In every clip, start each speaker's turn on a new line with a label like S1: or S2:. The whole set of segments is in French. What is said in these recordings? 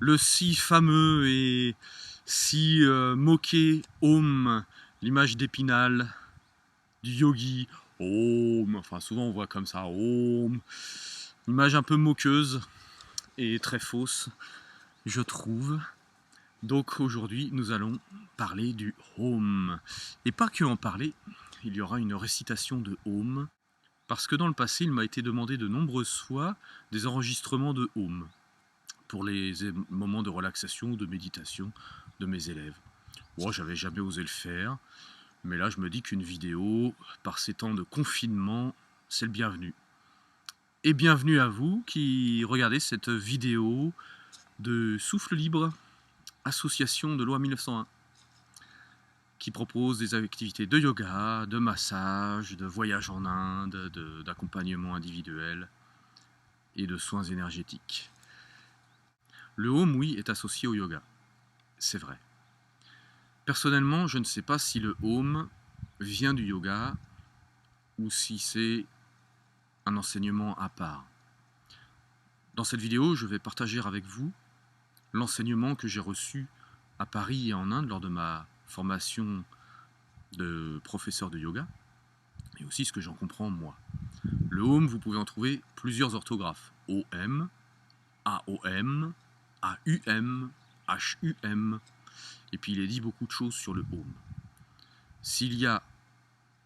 S1: le si fameux et si moqué Om, l'image d'Épinal, du yogi, Om, enfin souvent on voit comme ça, Om, image un peu moqueuse et très fausse, je trouve. Donc aujourd'hui nous allons parler du Om. Et pas que en parler, il y aura une récitation de Om, parce que dans le passé il m'a été demandé de nombreuses fois des enregistrements de Om pour les moments de relaxation ou de méditation de mes élèves. Bon, j'avais jamais osé le faire, mais là je me dis qu'une vidéo, par ces temps de confinement, c'est le bienvenu. Et bienvenue à vous qui regardez cette vidéo de Souffle Libre, association de loi 1901, qui propose des activités de yoga, de massage, de voyage en Inde, d'accompagnement individuel et de soins énergétiques. Le Om, oui, est associé au yoga, c'est vrai. Personnellement, je ne sais pas si le Om vient du yoga ou si c'est un enseignement à part. Dans cette vidéo, je vais partager avec vous l'enseignement que j'ai reçu à Paris et en Inde lors de ma formation de professeur de yoga, et aussi ce que j'en comprends moi. Le Om, vous pouvez en trouver plusieurs orthographes. O-M, A-O-M, A-U-M, H-U-M, et puis il est dit beaucoup de choses sur le Om. S'il y a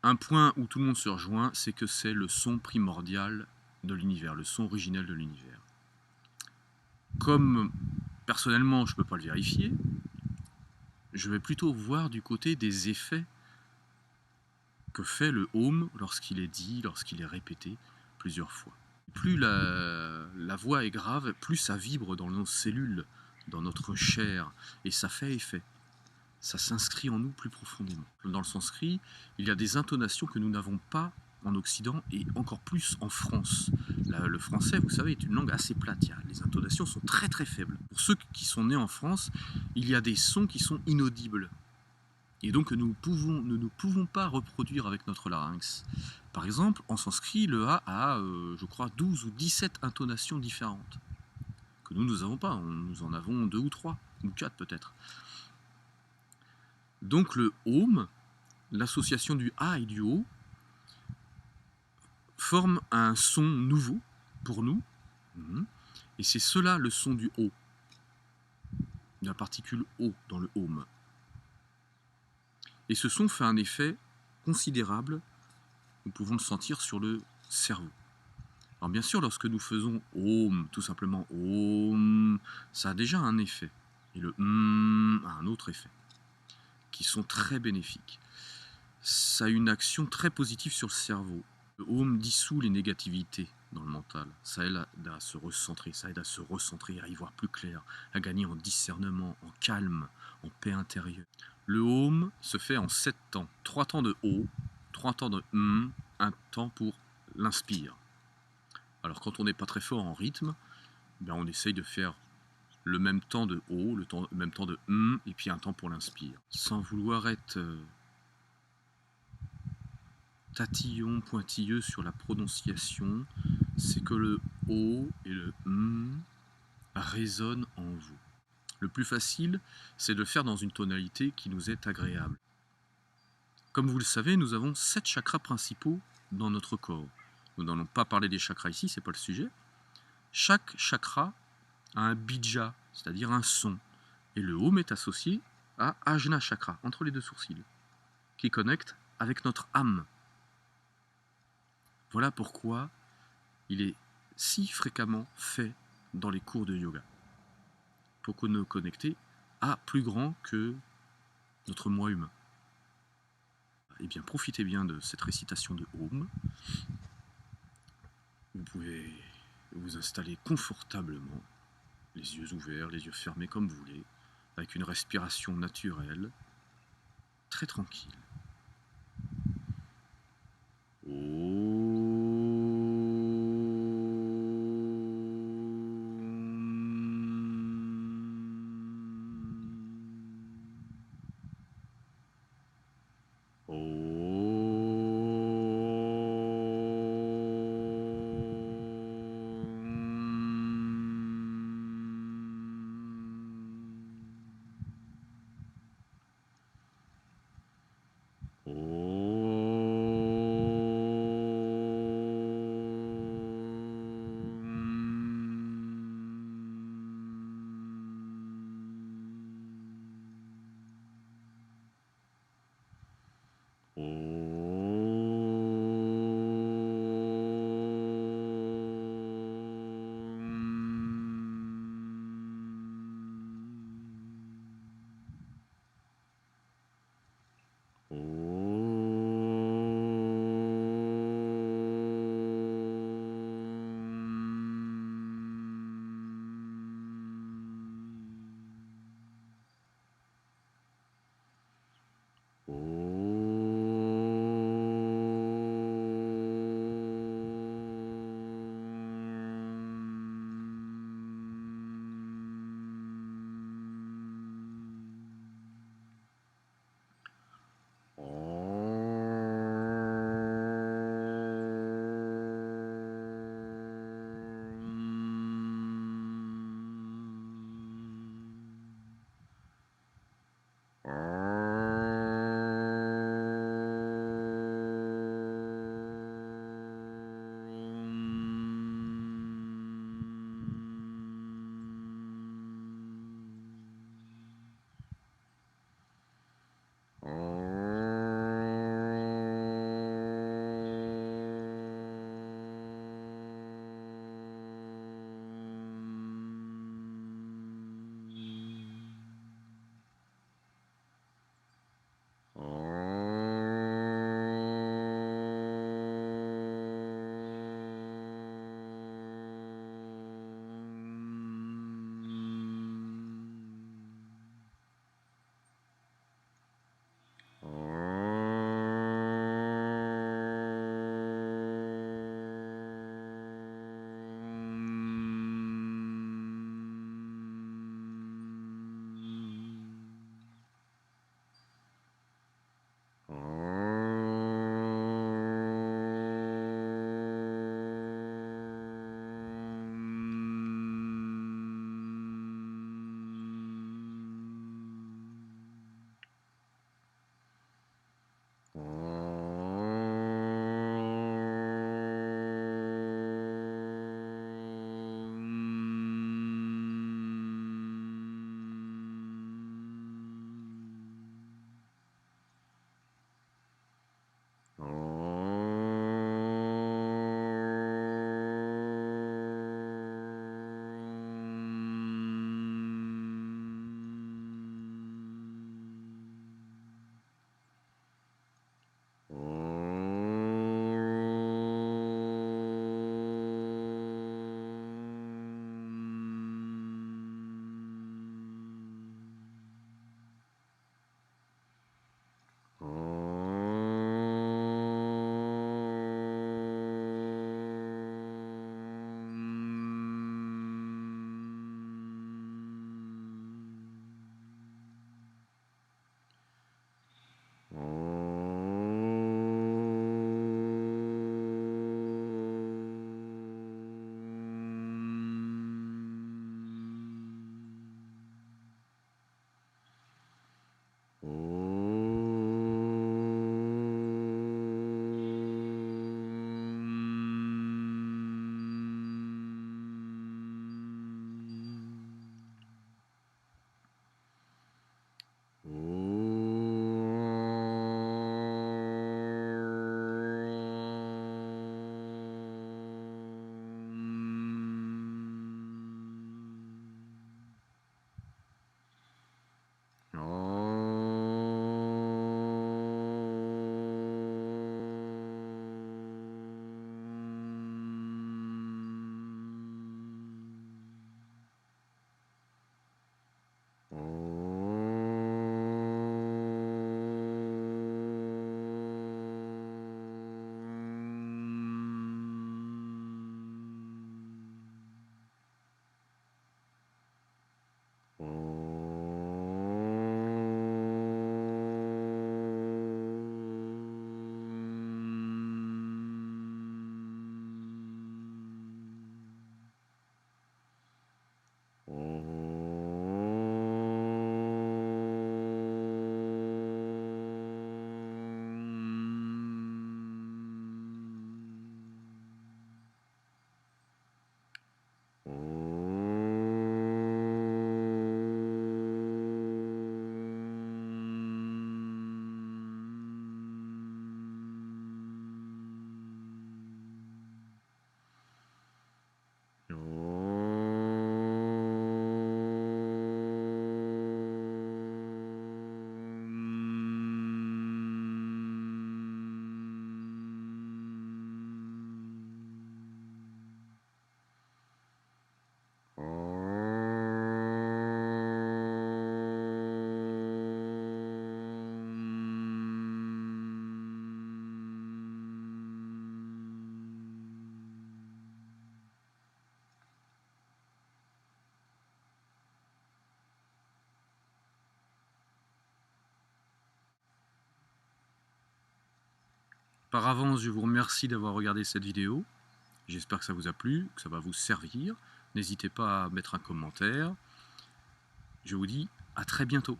S1: un point où tout le monde se rejoint, c'est que c'est le son primordial de l'univers, le son originel de l'univers. Comme personnellement je ne peux pas le vérifier, je vais plutôt voir du côté des effets que fait le Om lorsqu'il est dit, lorsqu'il est répété plusieurs fois. Plus la voix est grave, plus ça vibre dans nos cellules, dans notre chair, et ça fait effet. Ça s'inscrit en nous plus profondément. Dans le sanskrit, il y a des intonations que nous n'avons pas en Occident et encore plus en France. Le français, vous savez, est une langue assez plate. Les intonations sont très très faibles. Pour ceux qui sont nés en France, il y a des sons qui sont inaudibles et donc que nous ne pouvons pas reproduire avec notre larynx. Par exemple, en sanskrit, le A a, je crois, 12 ou 17 intonations différentes que nous n'avons pas. Nous en avons 2 ou 3, ou 4 peut-être. Donc le Om, l'association du A et du O, forme un son nouveau pour nous, et c'est cela le son du O, la particule O dans le Om. Et ce son fait un effet considérable, nous pouvons le sentir sur le cerveau. Alors bien sûr, lorsque nous faisons Om, tout simplement Om, ça a déjà un effet, et le a un autre effet, qui sont très bénéfiques. Ça a une action très positive sur le cerveau. Le Om dissout les négativités dans le mental. Ça aide à se recentrer, à y voir plus clair, à gagner en discernement, en calme, en paix intérieure. Le Om se fait en 7 temps. 3 temps de O, 3 temps de un temps pour l'inspire. Alors quand on n'est pas très fort en rythme, on essaye de faire le même temps de O, le même temps de et puis un temps pour l'inspire. Sans vouloir être tatillon, pointilleux sur la prononciation, c'est que le O et le résonnent en vous. Le plus facile, c'est de le faire dans une tonalité qui nous est agréable. Comme vous le savez, nous avons 7 chakras principaux dans notre corps. Nous n'allons pas parler des chakras ici, c'est pas le sujet. Chaque chakra a un bija, c'est-à-dire un son. Et le Om est associé à Ajna chakra, entre les deux sourcils, qui connecte avec notre âme. Voilà pourquoi il est si fréquemment fait dans les cours de yoga, pour nous connecter à plus grand que notre moi humain. Eh bien, profitez bien de cette récitation de Om. Vous pouvez vous installer confortablement, les yeux ouverts, les yeux fermés comme vous voulez, avec une respiration naturelle, très tranquille. Par avance, je vous remercie d'avoir regardé cette vidéo. J'espère que ça vous a plu, que ça va vous servir. N'hésitez pas à mettre un commentaire. Je vous dis à très bientôt.